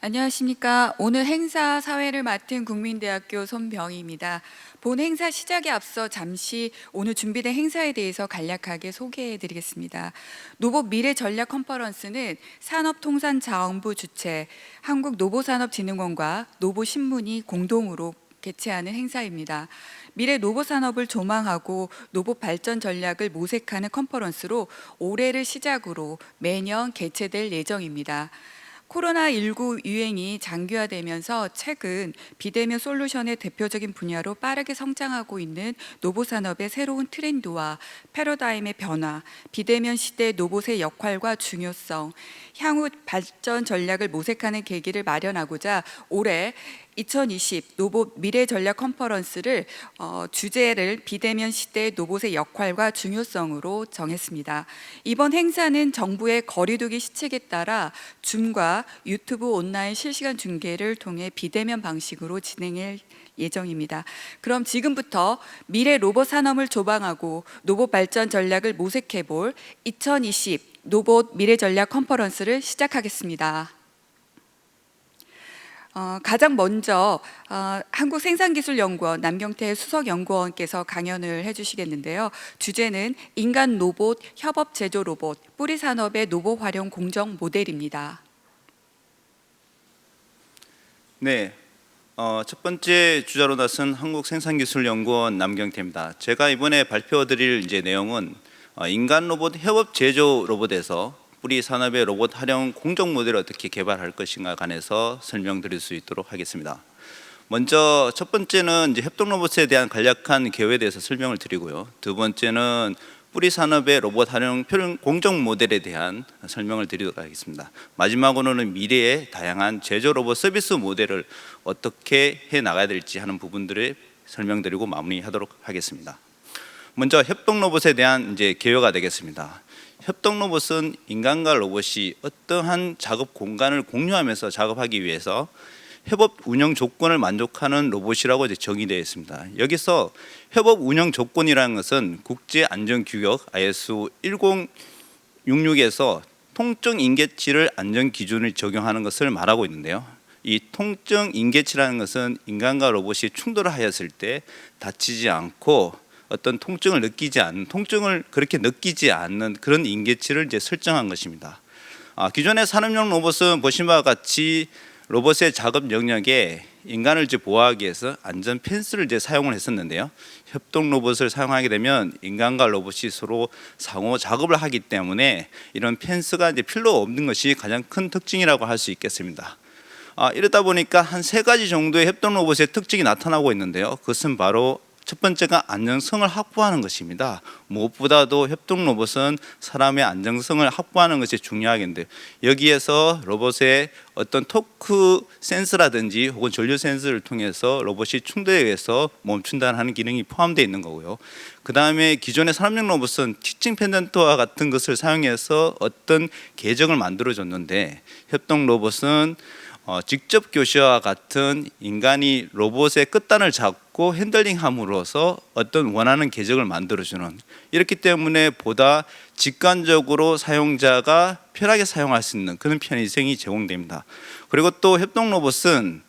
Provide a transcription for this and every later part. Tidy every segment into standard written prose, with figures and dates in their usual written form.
안녕하십니까. 오늘 행사 사회를 맡은 국민대학교 손병희입니다. 본 행사 시작에 앞서 잠시 오늘 준비된 행사에 대해서 간략하게 소개해 드리겠습니다. 노봇 미래 전략 컨퍼런스는 산업통상자원부 주최 한국노봇산업진흥원과 노봇신문이 공동으로 개최하는 행사입니다. 미래 로봇 산업을 조망하고 로봇 발전 전략을 모색하는 컨퍼런스로 올해를 시작으로 매년 개최될 예정입니다. 코로나19 유행이 장기화되면서 최근 비대면 솔루션의 대표적인 분야로 빠르게 성장하고 있는 로봇 산업의 새로운 트렌드와 패러다임의 변화, 비대면 시대 로봇의 역할과 중요성, 향후 발전 전략을 모색하는 계기를 마련하고자 올해 2020 로봇 미래 전략 컨퍼런스를 주제를 비대면 시대 로봇의 역할과 중요성으로 정했습니다. 이번 행사는 정부의 거리두기 시책에 따라 줌과 유튜브 온라인 실시간 중계를 통해 비대면 방식으로 진행할 예정입니다. 그럼 지금부터 미래 로봇 산업을 조망하고 로봇 발전 전략을 모색해 볼 2020 로봇 미래 전략 컨퍼런스를 시작하겠습니다. 가장 먼저 한국생산기술연구원 남경태 수석연구원께서 강연을 해주시겠는데요. 주제는 인간 로봇, 협업 제조 로봇, 뿌리 산업의 로봇 활용 공정 모델입니다. 네, 첫 번째 주자로 나선 한국생산기술연구원 남경태입니다. 제가 이번에 발표드릴 내용은 인간 로봇 협업 제조 로봇에서 뿌리 산업의 로봇 활용 공정 모델을 어떻게 개발할 것인가 관해서 설명드릴 수 있도록 하겠습니다. 먼저 첫 번째는 협동 로봇에 대한 간략한 개요에 대해서 설명을 드리고요. 두 번째는 뿌리 산업의 로봇 활용 공정 모델에 대한 설명을 드리도록 하겠습니다. 마지막으로는 미래의 다양한 제조 로봇 서비스 모델을 어떻게 해 나가야 될지 하는 부분들을 설명드리고 마무리하도록 하겠습니다. 먼저 협동 로봇에 대한 개요가 되겠습니다. 협동 로봇은 인간과 로봇이 어떠한 작업 공간을 공유하면서 작업하기 위해서 협업 운영 조건을 만족하는 로봇이라고 정의되어 있습니다. 여기서 협업 운영 조건이라는 것은 국제안전규격 ISO 1066에서 통증 인계치를 안전 기준을 적용하는 것을 말하고 있는데요. 이 통증 인계치라는 것은 인간과 로봇이 충돌을 하였을 때 다치지 않고 어떤 통증을 그렇게 느끼지 않는 그런 인계치를 설정한 것입니다. 기존의 산업용 로봇은 보신 바와 같이 로봇의 작업 영역에 인간을 보호하기 위해서 안전 펜스를 사용을 했었는데요. 협동 로봇을 사용하게 되면 인간과 로봇이 서로 상호 작업을 하기 때문에 이런 펜스가 필요 없는 것이 가장 큰 특징이라고 할 수 있겠습니다. 이러다 보니까 한 3가지 정도의 협동 로봇의 특징이 나타나고 있는데요. 그것은 바로 첫 번째가 안정성을 확보하는 것입니다. 무엇보다도 협동 로봇은 사람의 안정성을 확보하는 것이 중요하겠는데 여기에서 로봇의 어떤 토크 센서라든지 혹은 전류 센서를 통해서 로봇이 충돌에 의해서 멈춘다는 기능이 포함되어 있는 거고요. 그 다음에 기존의 산업용 로봇은 티칭 펜던트와 같은 것을 사용해서 어떤 계정을 만들어줬는데 협동 로봇은 직접 교시와 같은 인간이 로봇의 끝단을 잡고 핸들링함으로써 어떤 원하는 계정을 만들어주는, 이렇기 때문에 보다 직관적으로 사용자가 편하게 사용할 수 있는 그런 편의성이 제공됩니다. 그리고 또 협동 로봇은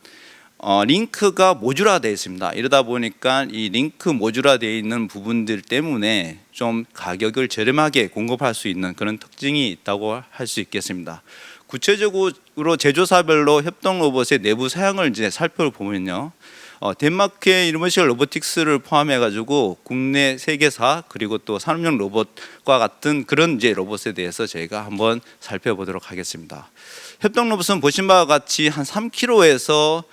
링크가 모듈화되어 있습니다. 이러다 보니까 이 링크 모듈화되어 있는 부분들 때문에 좀 가격을 저렴하게 공급할 수 있는 그런 특징이 있다고 할 수 있겠습니다. 구체적으로 제조사별로 협동 로봇의 내부 사양을 살펴보면요, 덴마크의 유니버셜 로보틱스를 포함해 가지고 국내 세계사 그리고 또 산업용 로봇과 같은 그런 로봇에 대해서 저희가 한번 살펴보도록 하겠습니다. 협동 로봇은 보신 바와 같이 한 3kg에서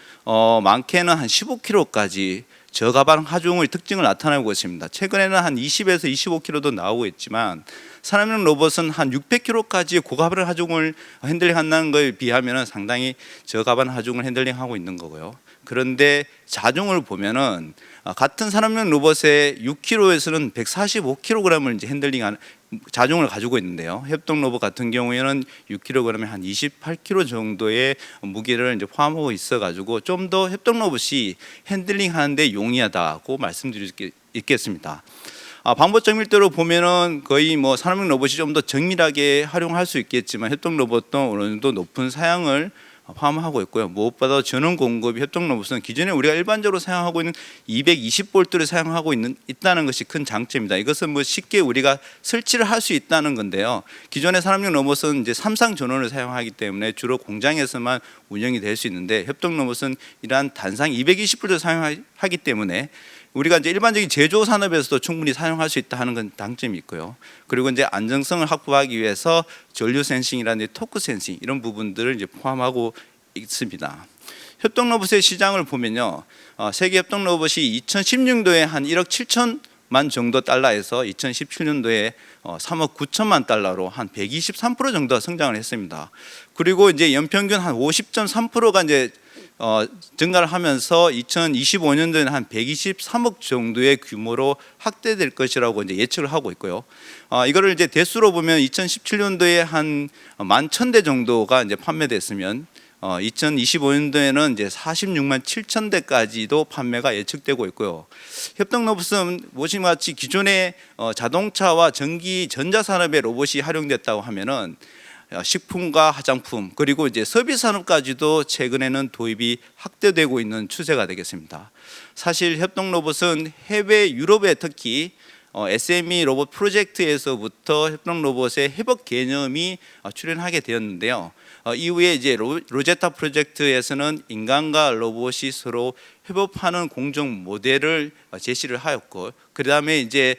많게는 한 15kg까지 저가방 하중의 특징을 나타내고 있습니다. 최근에는 한 20에서 25kg도 나오고 있지만 산업용 로봇은 한 600kg까지 고가방 하중을 핸들링한다는 것에 비하면 상당히 저가방 하중을 핸들링하고 있는 거고요. 그런데 자중을 보면은 같은 산업용 로봇의 6kg에서는 145kg을 핸들링하는 자중을 가지고 있는데요. 협동 로봇 같은 경우에는 6kg에 한 28kg 정도의 무게를 포함하고 있어가지고 좀 더 협동 로봇이 핸들링하는데 용이하다고 말씀드릴 수 있겠습니다. 방법 정밀도로 보면은 거의 산업용 로봇이 좀 더 정밀하게 활용할 수 있겠지만 협동 로봇도 어느 정도 높은 사양을 포함하고 있고요. 무엇보다 전원 공급이 협동 로봇은 기존에 우리가 일반적으로 사용하고 있는 220V를 사용하고 있다는 것이 큰 장점입니다. 이것은 뭐 쉽게 우리가 설치를 할 수 있다는 건데요. 기존의 산업용 로봇은 이제 삼상 전원을 사용하기 때문에 주로 공장에서만 운영이 될 수 있는데 협동 로봇은 이러한 단상 220V를 사용하기 때문에 우리가 이제 일반적인 제조 산업에서도 충분히 사용할 수 있다 하는 건 장점이 있고요. 그리고 이제 안정성을 확보하기 위해서 전류 센싱이라든지 토크 센싱 이런 부분들을 이제 포함하고 있습니다. 협동 로봇의 시장을 보면요, 세계 협동 로봇이 2016년도에 한 1억 7천만 정도 달러에서 2017년도에 3억 9천만 달러로 한 123% 정도 성장을 했습니다. 그리고 이제 연평균 한 50.3%가 이제 증가를 하면서 2025년도에는 한 123억 정도의 규모로 확대될 것이라고 이제 예측을 하고 있고요. 이거를 이제 대수로 보면 2017년도에 한 11,000대 정도가 이제 판매됐으면 2025년도에는 이제 46만 7천 대까지도 판매가 예측되고 있고요. 협동 로봇은 보시는 것 같이 기존의 자동차와 전기 전자 산업의 로봇이 활용됐다고 하면은 식품과 화장품 그리고 이제 서비스 산업까지도 최근에는 도입이 확대되고 있는 추세가 되겠습니다. 사실 협동 로봇은 해외 유럽에 특히 SME 로봇 프로젝트에서부터 협동 로봇의 협업 개념이 출현하게 되었는데요. 이후에 이제 로제타 프로젝트에서는 인간과 로봇이 서로 협업하는 공정 모델을 제시를 하였고, 그 다음에 이제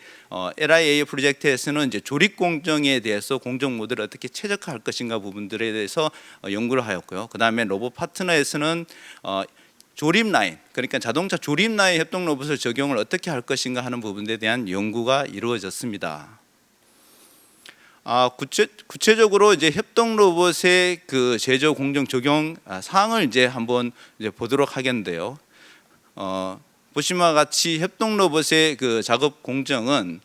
LIA 프로젝트에서는 이제 조립 공정에 대해서 공정 모델을 어떻게 최적화할 것인가 부분들에 대해서 연구를 하였고요. 그 다음에 로봇 파트너에서는 조립 라인, 그러니까 자동차 조립 라인 협동 로봇을 적용을 어떻게 할 것인가 하는 부분에 대한 연구가 이루어졌습니다. 구체적으로 이제 협동 로봇의 그 제조 공정 적용 사항을 이제 한번 이제 보도록 하겠는데요. 보시는 바와 같이 협동 로봇의 그 작업 공정은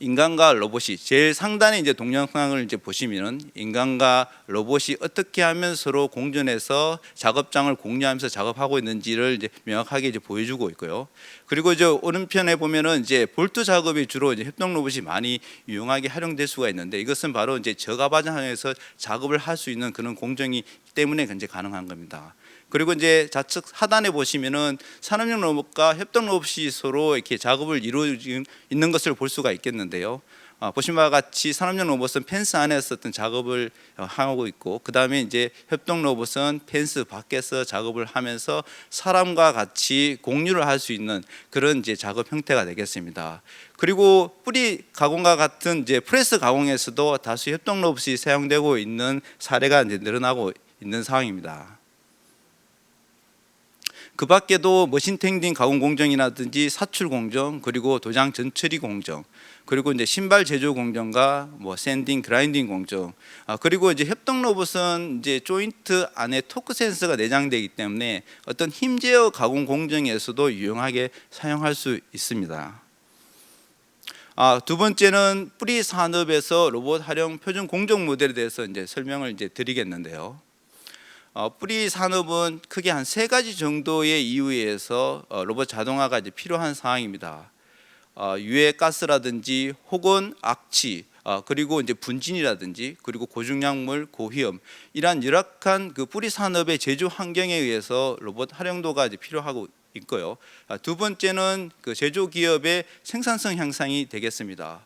인간과 로봇이 제일 상단에 이제 동영상을 이제 보시면은 인간과 로봇이 어떻게 하면 서로 공존해서 작업장을 공유하면서 작업하고 있는지를 이제 명확하게 이제 보여주고 있고요. 그리고 이제 오른편에 보면은 이제 볼트 작업이 주로 이제 협동 로봇이 많이 유용하게 활용될 수가 있는데, 이것은 바로 이제 저가바장에서 작업을 할 수 있는 그런 공정이 때문에 이제 가능한 겁니다. 그리고 이제 좌측 하단에 보시면은 산업용 로봇과 협동 로봇이 서로 이렇게 작업을 이루어지고 있는 것을 볼 수가 있겠는데요. 보신 바와 같이 산업용 로봇은 펜스 안에서 어떤 작업을 하고 있고, 그 다음에 이제 협동 로봇은 펜스 밖에서 작업을 하면서 사람과 같이 공유를 할 수 있는 그런 이제 작업 형태가 되겠습니다. 그리고 뿌리 가공과 같은 이제 프레스 가공에서도 다수 협동 로봇이 사용되고 있는 사례가 이제 늘어나고 있는 상황입니다. 그 밖에도 머신 탱딩 가공 공정이라든지 사출 공정, 그리고 도장 전처리 공정, 그리고 이제 신발 제조 공정과 뭐 샌딩, 그라인딩 공정, 그리고 이제 협동 로봇은 이제 조인트 안에 토크 센서가 내장되기 때문에 어떤 힘 제어 가공 공정에서도 유용하게 사용할 수 있습니다. 두 번째는 뿌리 산업에서 로봇 활용 표준 공정 모델에 대해서 이제 설명을 이제 드리겠는데요. 뿌리 산업은 크게 한 3가지 정도의 이유에서 로봇 자동화가 이제 필요한 상황입니다. 유해 가스라든지 혹은 악취, 그리고 이제 분진이라든지 그리고 고중량물, 고위험, 이러한 열악한 그 뿌리 산업의 제조 환경에 의해서 로봇 활용도가 이제 필요하고 있고요. 두 번째는 그 제조 기업의 생산성 향상이 되겠습니다.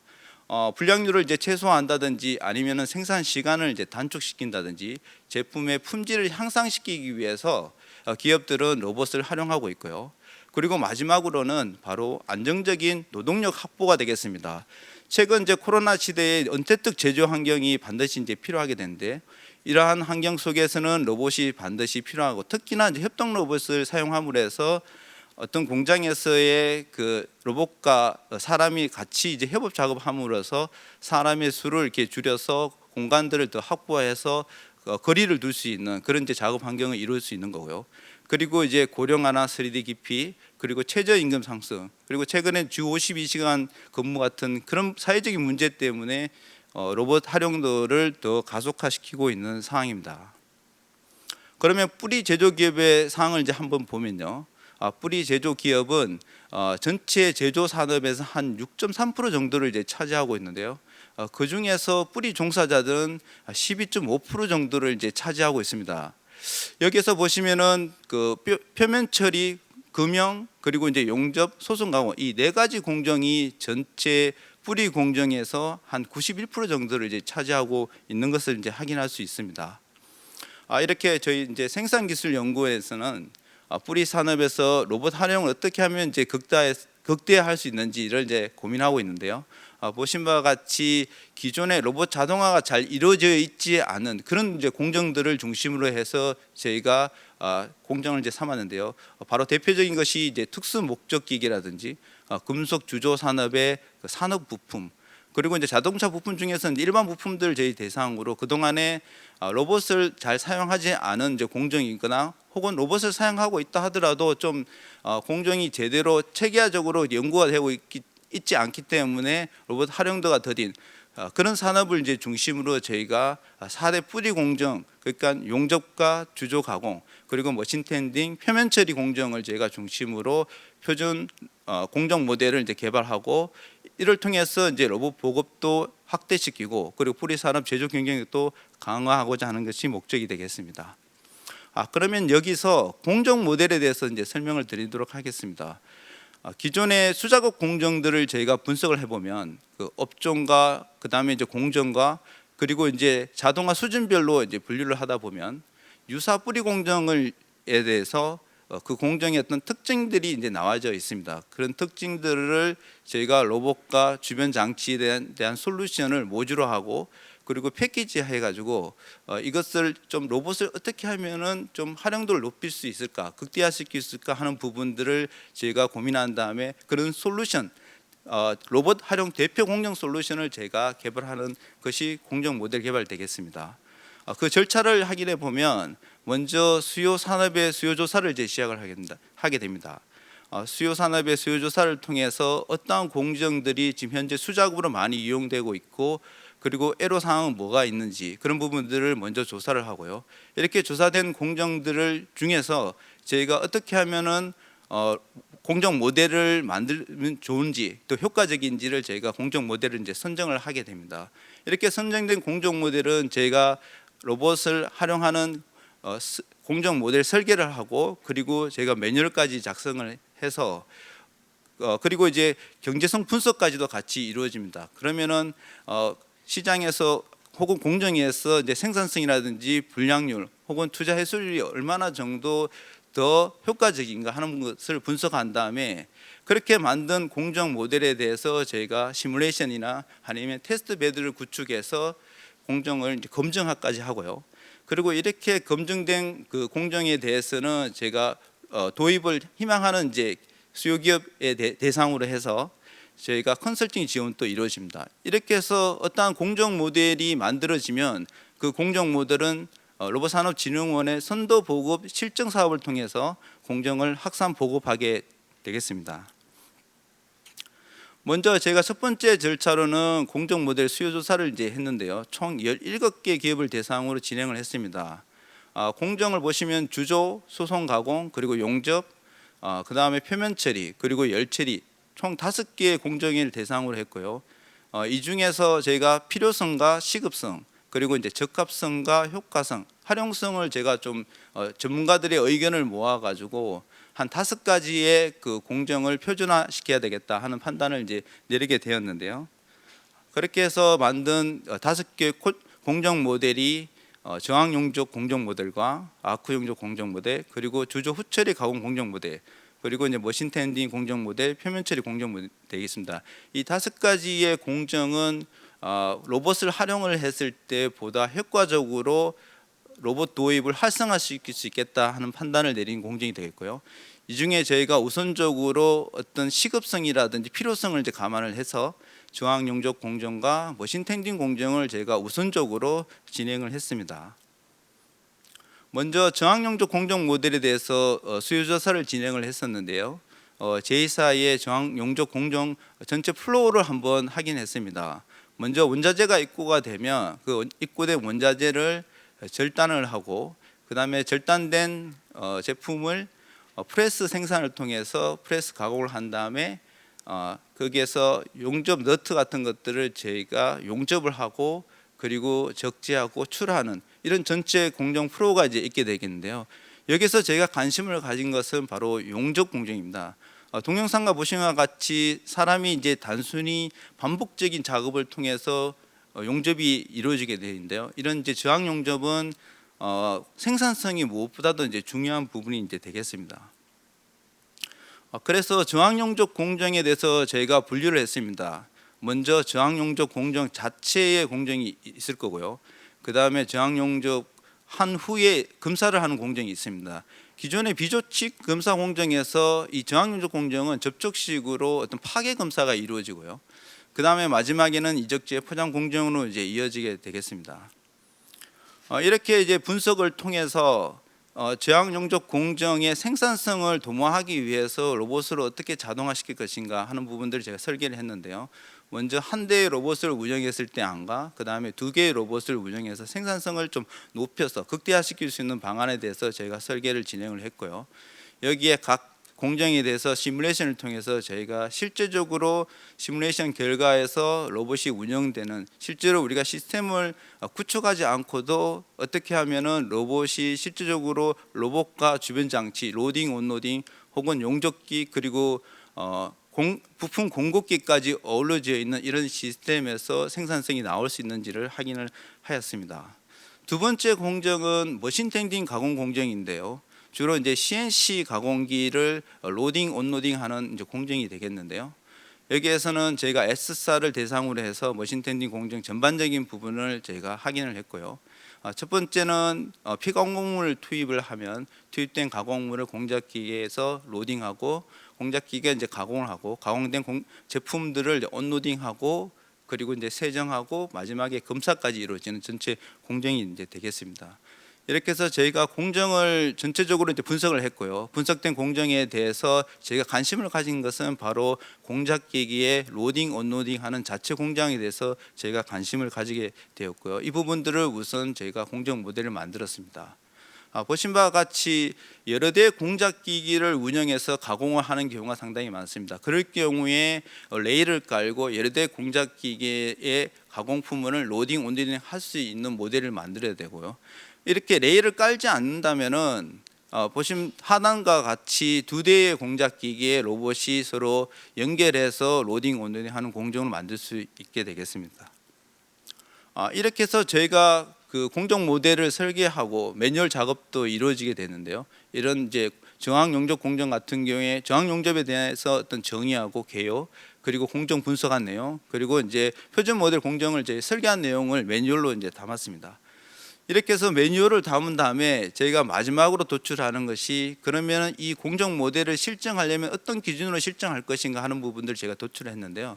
불량률을 이제 최소화한다든지 아니면은 생산 시간을 이제 단축시킨다든지 제품의 품질을 향상시키기 위해서 기업들은 로봇을 활용하고 있고요. 그리고 마지막으로는 바로 안정적인 노동력 확보가 되겠습니다. 최근 이제 코로나 시대에 언택트 제조 환경이 반드시 이제 필요하게 되는데, 이러한 환경 속에서는 로봇이 반드시 필요하고, 특히나 이제 협동 로봇을 사용함으로 해서 어떤 공장에서의 그 로봇과 사람이 같이 이제 협업 작업함으로써 사람의 수를 이렇게 줄여서 공간들을 더 확보해서 거리를 둘 수 있는 그런 이제 작업 환경을 이룰 수 있는 거고요. 그리고 이제 고령화나 3D 기피, 그리고 최저임금 상승, 그리고 최근에 주 52시간 근무 같은 그런 사회적인 문제 때문에 로봇 활용도를 더 가속화시키고 있는 상황입니다. 그러면 뿌리 제조 기업의 상황을 이제 한번 보면요. 뿌리 제조 기업은 전체 제조 산업에서 한 6.3% 정도를 이제 차지하고 있는데요. 그 중에서 뿌리 종사자들은 12.5% 정도를 이제 차지하고 있습니다. 여기서 보시면은 그 표면 처리, 금형, 그리고 이제 용접, 소송 가공 이 네 가지 공정이 전체 뿌리 공정에서 한 91% 정도를 이제 차지하고 있는 것을 이제 확인할 수 있습니다. 이렇게 저희 이제 생산기술연구원에서는 뿌리 산업에서 로봇 활용을 어떻게 하면 이제 극대화할 수 있는지를 이제 고민하고 있는데요. 보신 바와 같이 기존의 로봇 자동화가 잘 이루어져 있지 않은 그런 이제 공정들을 중심으로 해서 저희가 공정을 이제 삼았는데요. 바로 대표적인 것이 이제 특수 목적 기기라든지 금속 주조 산업의 그 산업 부품, 그리고 이제 자동차 부품 중에서는 일반 부품들 저희 대상으로 그 동안에 로봇을 잘 사용하지 않은 이제 공정이거나 혹은 로봇을 사용하고 있다 하더라도 좀 공정이 제대로 체계화적으로 연구가 되고 있지 않기 때문에 로봇 활용도가 더딘 그런 산업을 이제 중심으로 저희가 4대 뿌리 공정, 그러니까 용접과 주조 가공, 그리고 머신 텐딩, 표면 처리 공정을 저희가 중심으로 표준 공정 모델을 이제 개발하고, 이를 통해서 이제 로봇 보급도 확대시키고 그리고 뿌리 산업 제조 경쟁력도 강화하고자 하는 것이 목적이 되겠습니다. 그러면 여기서 공정 모델에 대해서 이제 설명을 드리도록 하겠습니다. 기존의 수작업 공정들을 저희가 분석을 해보면 그 업종과 그 다음에 이제 공정과 그리고 이제 자동화 수준별로 이제 분류를 하다 보면 유사 뿌리 공정에 대해서 그 공정의 어떤 특징들이 이제 나와져 있습니다. 그런 특징들을 저희가 로봇과 주변 장치에 대한 솔루션을 모듈화 하고 그리고 패키지 해가지고 이것을 좀 로봇을 어떻게 하면은 좀 활용도를 높일 수 있을까, 극대화시킬 수 있을까 하는 부분들을 저희가 고민한 다음에 그런 솔루션, 로봇 활용 대표 공정 솔루션을 제가 개발하는 것이 공정 모델 개발 되겠습니다. 그 절차를 확인해 보면 먼저 수요 산업의 수요 조사를 이제 시작을 하게 됩니다. 수요 산업의 수요 조사를 통해서 어떠한 공정들이 지금 현재 수작업으로 많이 이용되고 있고 그리고 애로 사항은 뭐가 있는지 그런 부분들을 먼저 조사를 하고요. 이렇게 조사된 공정들을 중에서 저희가 어떻게 하면은 공정 모델을 만들면 좋은지 또 효과적인지를 저희가 공정 모델을 이제 선정을 하게 됩니다. 이렇게 선정된 공정 모델은 저희가 로봇을 활용하는 공정 모델 설계를 하고 그리고 저희가 매뉴얼까지 작성을 해서 그리고 이제 경제성 분석까지도 같이 이루어집니다. 그러면은 시장에서 혹은 공정위에서 이제 생산성이라든지 불량률 혹은 투자 회수율이 얼마나 정도 더 효과적인가 하는 것을 분석한 다음에 그렇게 만든 공정 모델에 대해서 저희가 시뮬레이션이나 아니면 테스트 베드를 구축해서 공정을 이제 검증하까지 하고요. 그리고 이렇게 검증된 그 공정에 대해서는 제가 도입을 희망하는 이제 수요 기업의 대상으로 해서 저희가 컨설팅 지원도 이루어집니다. 이렇게 해서 어떠한 공정 모델이 만들어지면 그 공정 모델은 로봇산업진흥원의 선도 보급 실증 사업을 통해서 공정을 확산 보급하게 되겠습니다. 먼저 제가 첫 번째 절차로는 공정 모델 수요 조사를 이제 했는데요. 총 17개 기업을 대상으로 진행을 했습니다. 공정을 보시면 주조, 소송 가공, 그리고 용접, 그 다음에 표면 처리, 그리고 열 처리 총 5개의 공정을 대상으로 했고요. 이 중에서 저희가 필요성과 시급성, 그리고 이제 적합성과 효과성, 활용성을 제가 좀 전문가들의 의견을 모아가지고 한 5가지의 그 공정을 표준화 시켜야 되겠다 하는 판단을 이제 내리게 되었는데요. 그렇게 해서 만든 5개 공정 모델이 저항 용접 공정 모델과 아크 용접 공정 모델, 그리고 주조 후처리 가공 공정 모델, 그리고 이제 머신 텐딩 공정 모델, 표면 처리 공정 모델 되겠습니다. 이 5가지의 공정은 로봇을 활용을 했을 때 보다 효과적으로 로봇 도입을 활성화시킬 수 있겠다 하는 판단을 내린 공정이 되겠고요. 이 중에 저희가 우선적으로 어떤 시급성이라든지 필요성을 이제 감안을 해서 저항 용접 공정과 머신 텐딩 공정을 저희가 우선적으로 진행을 했습니다. 먼저 저항 용접 공정 모델에 대해서 수요 조사를 진행을 했었는데요. 제2사의 저항 용접 공정 전체 플로우를 한번 확인했습니다. 먼저 원자재가 입고가 되면 그 입고된 원자재를 절단을 하고 그 다음에 절단된 제품을 프레스 생산을 통해서 프레스 가공을 한 다음에 거기에서 용접 너트 같은 것들을 저희가 용접을 하고 그리고 적재하고 출하하는 이런 전체 공정 프로가 이제 있게 되겠는데요. 여기서 저희가 관심을 가진 것은 바로 용접 공정입니다. 동영상과 보신 것과 같이 사람이 이제 단순히 반복적인 작업을 통해서 용접이 이루어지게 되는데요. 이런 이제 저항 용접은 생산성이 무엇보다도 이제 중요한 부분이 이제 되겠습니다. 그래서 저항 용접 공정에 대해서 저희가 분류를 했습니다. 먼저 저항 용접 공정 자체의 공정이 있을 거고요. 그 다음에 저항 용접 한 후에 검사를 하는 공정이 있습니다. 기존의 비조칙 검사 공정에서 이 저항 용접 공정은 접촉식으로 어떤 파괴 검사가 이루어지고요. 그 다음에 마지막에는 이적지의 포장 공정으로 이제 이어지게 되겠습니다. 이렇게 이제 분석을 통해서 저항 용접 공정의 생산성을 도모하기 위해서 로봇을 어떻게 자동화시킬 것인가 하는 부분들을 제가 설계를 했는데요. 먼저 한 대의 로봇을 운영했을 때 안과 그 다음에 두 개의 로봇을 운영해서 생산성을 좀 높여서 극대화시킬 수 있는 방안에 대해서 저희가 설계를 진행을 했고요. 여기에 각 공정에 대해서 시뮬레이션을 통해서 저희가 실제적으로 시뮬레이션 결과에서 로봇이 운영되는 실제로 우리가 시스템을 구축하지 않고도 어떻게 하면은 로봇이 실제적으로 로봇과 주변 장치 로딩 온로딩 혹은 용접기 그리고 부품 공급기까지 어우러져 있는 이런 시스템에서 생산성이 나올 수 있는지를 확인을 하였습니다. 두 번째 공정은 머신 탱딩 가공 공정인데요. 주로 이제 CNC 가공기를 로딩 온로딩하는 이제 공정이 되겠는데요. 여기에서는 저희가 S사를 대상으로 해서 머신 탱딩 공정 전반적인 부분을 저희가 확인을 했고요. 첫 번째는 피가공물을 투입을 하면 투입된 가공물을 공작기계에서 로딩하고 공작기계가 이제 가공을 하고 가공된 제품들을 이제 온로딩하고 그리고 이제 세정하고 마지막에 검사까지 이루어지는 전체 공정이 이제 되겠습니다. 이렇게 해서 저희가 공정을 전체적으로 이제 분석을 했고요. 분석된 공정에 대해서 저희가 관심을 가진 것은 바로 공작기기의 로딩, 언로딩하는 자체 공정에 대해서 저희가 관심을 가지게 되었고요. 이 부분들을 우선 저희가 공정 모델을 만들었습니다. 보신 바와 같이 여러 대의 공작기기를 운영해서 가공을 하는 경우가 상당히 많습니다. 그럴 경우에 레일을 깔고 여러 대의 공작기기의 가공품을 로딩, 언로딩 할 수 있는 모델을 만들어야 되고요. 이렇게 레일을 깔지 않는다면은 보신 하단과 같이 두 대의 공작기기의 로봇이 서로 연결해서 로딩 온로딩 하는 공정을 만들 수 있게 되겠습니다. 이렇게 해서 저희가 그 공정 모델을 설계하고 매뉴얼 작업도 이루어지게 되는데요. 이런 이제 저항 용접 공정 같은 경우에 저항 용접에 대해서 어떤 정의하고 개요 그리고 공정 분석한 내용 그리고 이제 표준 모델 공정을 이제 설계한 내용을 매뉴얼로 이제 담았습니다. 이렇게 해서 매뉴얼을 담은 다음에 저희가 마지막으로 도출하는 것이 그러면 이 공정 모델을 실증하려면 어떤 기준으로 실증할 것인가 하는 부분들을 제가 도출을 했는데요.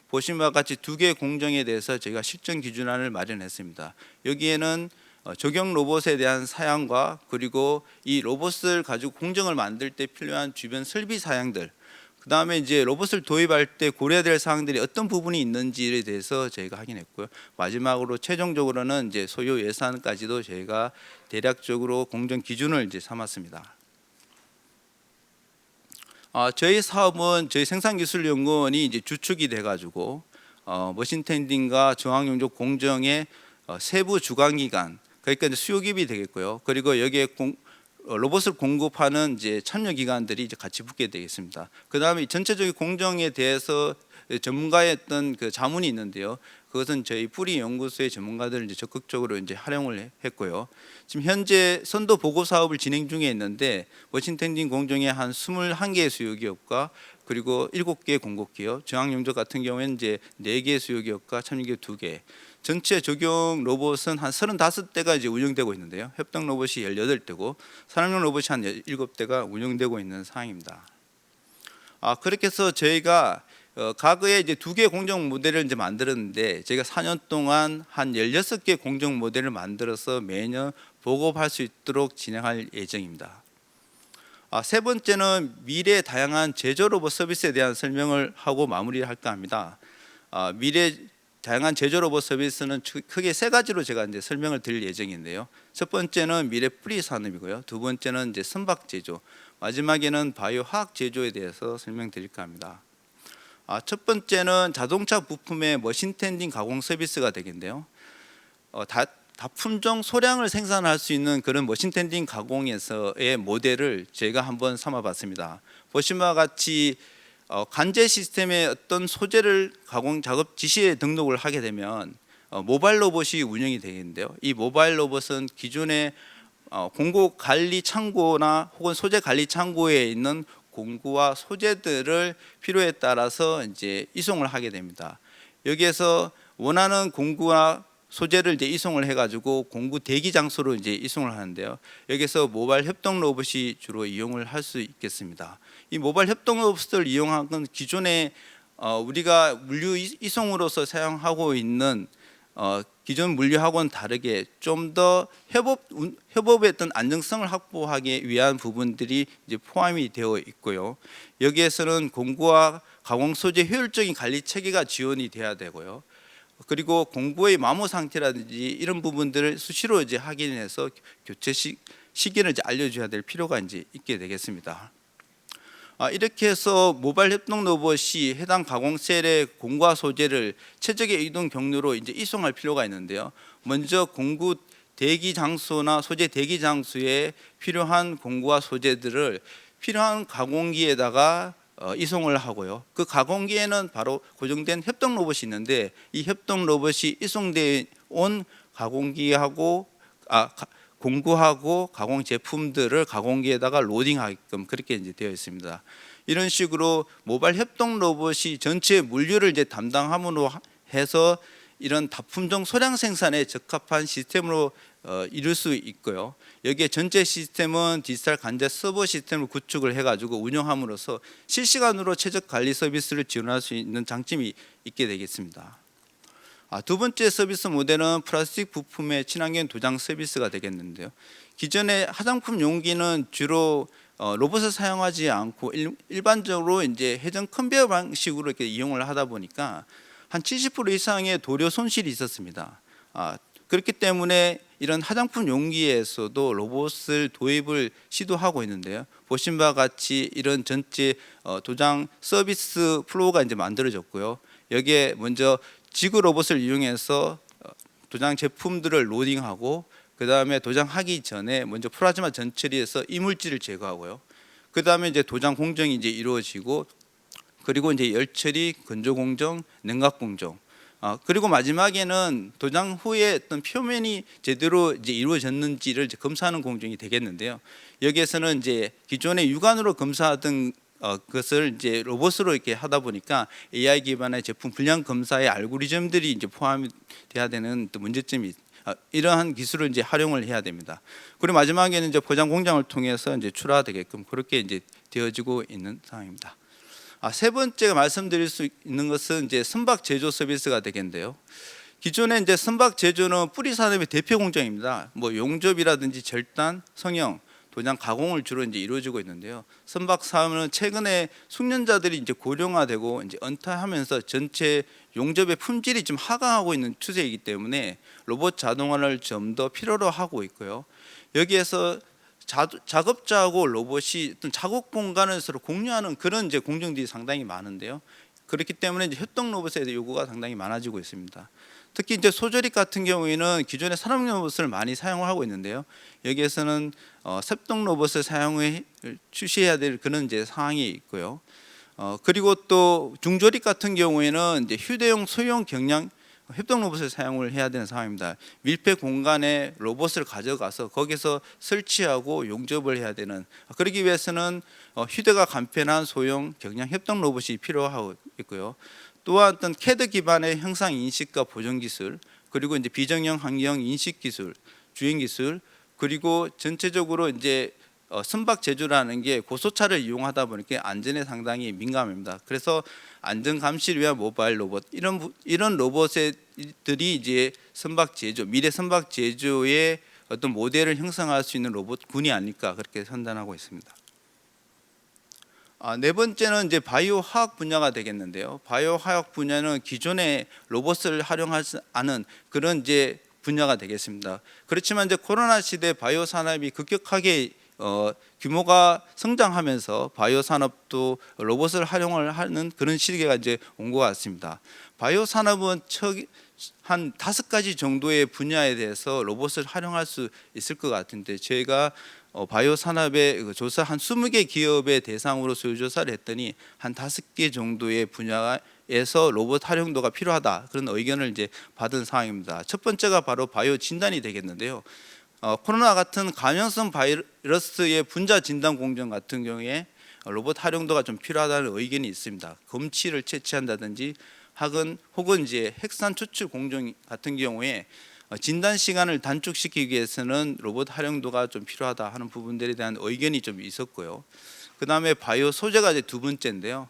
보신 바와 같이 두 개의 공정에 대해서 저희가 실증 기준안을 마련했습니다. 여기에는 적용 로봇에 대한 사양과 그리고 이 로봇을 가지고 공정을 만들 때 필요한 주변 설비 사양들 그 다음에 이제 로봇을 도입할 때 고려해야 될 사항들이 어떤 부분이 있는지에 대해서 저희가 확인했고요. 마지막으로 최종적으로는 이제 소요 예산까지도 저희가 대략적으로 공정 기준을 이제 삼았습니다. 저희 사업은 저희 생산기술연구원이 이제 주축이 돼가지고 머신 탱딩과 저항 용접 공정의 세부 주관기관 그러니까 이제 수요기업이 되겠고요. 그리고 여기에 로봇을 공급하는 이제 참여기관들이 이제 같이 붙게 되겠습니다. 그 다음에 전체적인 공정에 대해서 전문가의 어떤 그 자문이 있는데요. 그것은 저희 뿌리 연구소의 전문가들을 이제 적극적으로 이제 활용을 했고요. 지금 현재 선도 보고 사업을 진행 중에 있는데 머신 탱딩 공정의 한 21개의 수요기업과 그리고 7개의 공급기업, 저항 용접 같은 경우에는 이제 4개의 수요기업과 참여기업 2개. 전체 적용 로봇은 한 35대가 이제 운영되고 있는데요. 협동 로봇이 18대고 산업용 로봇이 한 7대가 운영되고 있는 상황입니다. 그렇게 해서 저희가 과거에 이제 2개의 공정 모델을 이제 만들었는데 저희가 4년 동안 한 16개 공정 모델을 만들어서 매년 보급할 수 있도록 진행할 예정입니다. 세 번째는 미래 다양한 제조 로봇 서비스에 대한 설명을 하고 마무리할까 합니다. 미래 다양한 제조 로봇 서비스는 크게 3가지로 제가 이제 설명을 드릴 예정인데요. 첫 번째는 미래 뿌리 산업이고요. 두 번째는 이제 선박 제조, 마지막에는 바이오 화학 제조에 대해서 설명드릴까 합니다. 첫 번째는 자동차 부품의 머신 텐딩 가공 서비스가 되겠는데요. 다품종 소량을 생산할 수 있는 그런 머신 텐딩 가공에서의 모델을 제가 한번 삼아봤습니다. 보신 바와 같이 관제 시스템의 어떤 소재를 가공 작업 지시에 등록을 하게 되면 모바일 로봇이 운영이 되겠는데요. 이 모바일 로봇은 기존의 공구 관리 창고나 혹은 소재 관리 창고에 있는 공구와 소재들을 필요에 따라서 이제 이송을 하게 됩니다. 여기에서 원하는 공구와 소재를 이제 이송을 해가지고 공구 대기 장소로 이제 이송을 하는데요. 여기서 모바일 협동 로봇이 주로 이용을 할 수 있겠습니다. 이 모바일 협동 로봇을 이용한 건 기존에 우리가 물류 이송으로서 사용하고 있는 기존 물류하고는 다르게 좀 더 협업의 어떤 안정성을 확보하기 위한 부분들이 이제 포함이 되어 있고요. 여기에서는 공구와 가공 소재 효율적인 관리 체계가 지원이 돼야 되고요. 그리고 공구의 마모 상태라든지 이런 부분들을 수시로 이제 확인해서 교체 시기를 이제 알려줘야 될 필요가 이제 있게 되겠습니다. 이렇게 해서 모바일 협동 로봇이 해당 가공 셀의 공구와 소재를 최적의 이동 경로로 이제 이송할 필요가 있는데요. 먼저 공구 대기 장소나 소재 대기 장소에 필요한 공구와 소재들을 필요한 가공기에다가 이송을 하고요. 그 가공기에는 바로 고정된 협동 로봇이 있는데 이 협동 로봇이 이송돼 온 가공기하고 공구하고 가공 제품들을 가공기에다가 로딩하게끔 그렇게 이제 되어 있습니다. 이런 식으로 모바일 협동 로봇이 전체 물류를 이제 담당함으로 해서 이런 다품종 소량 생산에 적합한 시스템으로 이룰 수 있고요. 여기에 전체 시스템은 디지털 관제 서버 시스템을 구축을 해가지고 운영함으로써 실시간으로 최적 관리 서비스를 지원할 수 있는 장점이 있게 되겠습니다. 두 번째 서비스 모델은 플라스틱 부품의 친환경 도장 서비스가 되겠는데요. 기존의 화장품 용기는 주로 로봇을 사용하지 않고 일반적으로 이제 회전 컨베이어 방식으로 이렇게 이용을 하다 보니까 한 70% 이상의 도료 손실이 있었습니다. 그렇기 때문에 이런 화장품 용기에서도 로봇을 도입을 시도하고 있는데요. 보신 바와 같이 이런 전체 도장 서비스 플로우가 이제 만들어졌고요. 여기에 먼저 지구 로봇을 이용해서 도장 제품들을 로딩하고 그 다음에 도장하기 전에 먼저 플라즈마 전처리해서 이물질을 제거하고요. 그 다음에 이제 도장 공정이 이제 이루어지고 그리고 이제 열 처리, 건조 공정, 냉각 공정. 그리고 마지막에는 도장 후에 어떤 표면이 제대로 이제 이루어졌는지를 이제 검사하는 공정이 되겠는데요. 여기에서는 이제 기존의 육안으로 검사하던 그것을 이제 로봇으로 이렇게 하다 보니까 AI 기반의 제품 불량 검사의 알고리즘들이 이제 포함이 돼야 되는 또 문제점이 이러한 기술을 이제 활용을 해야 됩니다. 그리고 마지막에는 이제 포장 공장을 통해서 이제 출하되게끔 그렇게 이제 되어지고 있는 상황입니다. 세 번째가 말씀드릴 수 있는 것은 이제 선박 제조 서비스가 되겠는데요. 기존에 이제 선박 제조는 뿌리 산업의 대표 공정입니다. 뭐 용접이라든지 절단, 성형, 도장 가공을 주로 이제 이루어지고 있는데요. 선박 사업은 최근에 숙련자들이 이제 고령화되고 이제 은퇴하면서 전체 용접의 품질이 좀 하강하고 있는 추세이기 때문에 로봇 자동화를 좀 더 필요로 하고 있고요. 여기에서 작업자하고 로봇이 어떤 작업 공간을 서로 공유하는 그런 이제 공정들이 상당히 많은데요. 그렇기 때문에 이제 협동 로봇에 대한 요구가 상당히 많아지고 있습니다. 특히 이제 소조립 같은 경우에는 기존의 산업 로봇을 많이 사용을 하고 있는데요. 여기에서는 협동 로봇을 사용을 출시해야 될 그런 이제 상황이 있고요. 그리고 또 중조립 같은 경우에는 이제 휴대용, 소형 경량 협동 로봇을 사용을 해야 되는 상황입니다. 밀폐 공간에 로봇을 가져가서 거기서 설치하고 용접을 해야 되는, 그러기 위해서는 휴대가 간편한 소형 경량 협동 로봇이 필요하고 있고요. 또한 어떤 CAD 기반의 형상 인식과 보정 기술, 그리고 이제 비정형 환경 인식 기술, 주행 기술, 그리고 전체적으로 이제 선박 제조라는 게 고소차를 이용하다 보니까 안전에 상당히 민감합니다. 그래서 안전 감시를 위한 모바일 로봇, 이런 로봇들이 이제 선박 제조, 미래 선박 제조의 어떤 모델을 형성할 수 있는 로봇군이 아닐까 그렇게 판단하고 있습니다. 네 번째는 이제 바이오 화학 분야가 되겠는데요. 바이오 화학 분야는 기존의 로봇을 활용하지 않은 그런 이제 분야가 되겠습니다. 그렇지만 이제 코로나 시대 바이오 산업이 급격하게 규모가 성장하면서 바이오 산업도 로봇을 활용을 하는 그런 시기가 이제 온 것 같습니다. 바이오 산업은 한 5가지 정도의 분야에 대해서 로봇을 활용할 수 있을 것 같은데, 저희가 바이오 산업의 조사 한 20개 기업의 대상으로 소요 조사를 했더니 한 5개 정도의 분야에서 로봇 활용도가 필요하다, 그런 의견을 이제 받은 상황입니다. 첫 번째가 바로 바이오 진단이 되겠는데요. 코로나 같은 감염성 바이러스의 분자 진단 공정 같은 경우에 로봇 활용도가 좀 필요하다는 의견이 있습니다. 검치를 채취한다든지 혹은 이제 핵산 추출 공정 같은 경우에 진단 시간을 단축시키기 위해서는 로봇 활용도가 좀 필요하다 하는 부분들에 대한 의견이 좀 있었고요. 그다음에 바이오 소재가 이제 두 번째인데요.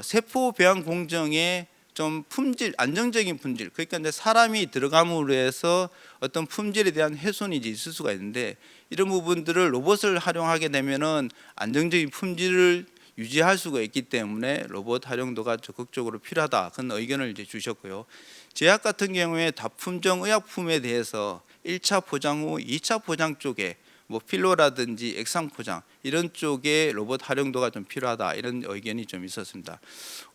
세포 배양 공정에 좀 품질, 안정적인 품질, 그러니까 이제 사람이 들어감으로 해서 어떤 품질에 대한 훼손이 이제 있을 수가 있는데, 이런 부분들을 로봇을 활용하게 되면은 안정적인 품질을 유지할 수가 있기 때문에 로봇 활용도가 적극적으로 필요하다, 그런 의견을 이제 주셨고요. 제약 같은 경우에 다품종 의약품에 대해서 1차 포장 후 2차 포장 쪽에 뭐 필로라든지 액상 포장 이런 쪽에 로봇 활용도가 좀 필요하다, 이런 의견이 좀 있었습니다.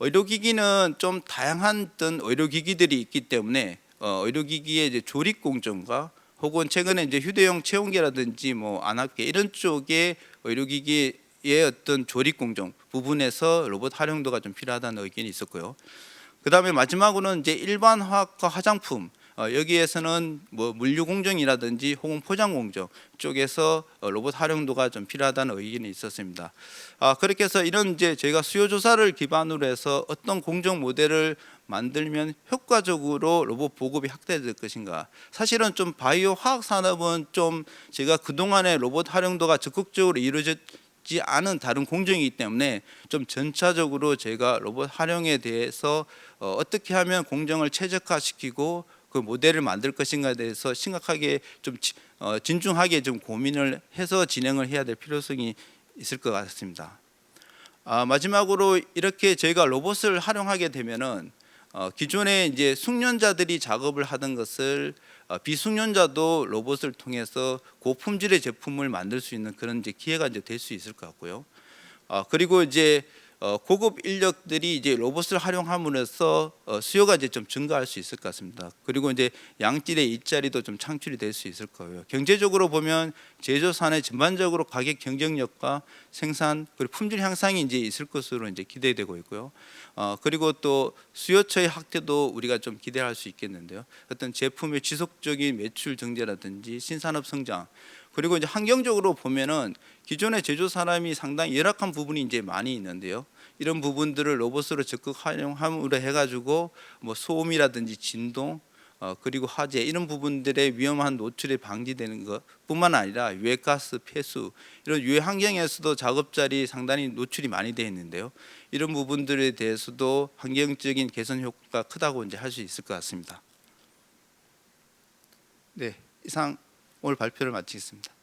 의료기기는 좀 다양한 어떤 의료기기들이 있기 때문에 의료기기의 이제 조립 공정과 혹은 최근에 이제 휴대용 체온계라든지 뭐 안압계 이런 쪽에 의료기기의 어떤 조립 공정 부분에서 로봇 활용도가 좀 필요하다는 의견이 있었고요. 그다음에 마지막으로는 이제 일반 화학과 화장품, 여기에서는 뭐 물류 공정이라든지 혹은 포장 공정 쪽에서 로봇 활용도가 좀 필요하다는 의견이 있었습니다. 그렇게 해서 이런 이제 저희가 수요 조사를 기반으로 해서 어떤 공정 모델을 만들면 효과적으로 로봇 보급이 확대될 것인가. 사실은 좀 바이오 화학 산업은 좀 제가 그동안에 로봇 활용도가 적극적으로 이루어졌지 않은 다른 공정이기 때문에 좀 전차적으로 제가 로봇 활용에 대해서 어떻게 하면 공정을 최적화시키고 그 모델을 만들 것인가에 대해서 심각하게 좀 진중하게 좀 고민을 해서 진행을 해야 될 필요성이 있을 것 같습니다. 마지막으로 이렇게 저희가 로봇을 활용하게 되면은 기존에 이제 숙련자들이 작업을 하던 것을 비숙련자도 로봇을 통해서 고품질의 제품을 만들 수 있는 그런 이제 기회가 이제 될 수 있을 것 같고요. 그리고 이제 고급 인력들이 이제 로봇을 활용함으로써 수요가 이제 좀 증가할 수 있을 것 같습니다. 그리고 이제 양질의 일자리도 좀 창출이 될 수 있을 거예요. 경제적으로 보면 제조 산업 전반적으로 가격 경쟁력과 생산 그리고 품질 향상이 이제 있을 것으로 이제 기대되고 있고요. 그리고 또 수요처의 확대도 우리가 좀 기대할 수 있겠는데요. 어떤 제품의 지속적인 매출 증대라든지 신산업 성장, 그리고 이제 환경적으로 보면은 기존의 제조 산업이 상당히 열악한 부분이 이제 많이 있는데요. 이런 부분들을 로봇으로 적극 활용함으로 해가지고 뭐 소음이라든지 진동, 그리고 화재 이런 부분들의 위험한 노출이 방지되는 것뿐만 아니라 유해가스 폐수 이런 유해 환경에서도 작업자리 상당히 노출이 많이 되어 있는데요. 이런 부분들에 대해서도 환경적인 개선 효과가 크다고 이제 할 수 있을 것 같습니다. 네, 이상 오늘 발표를 마치겠습니다.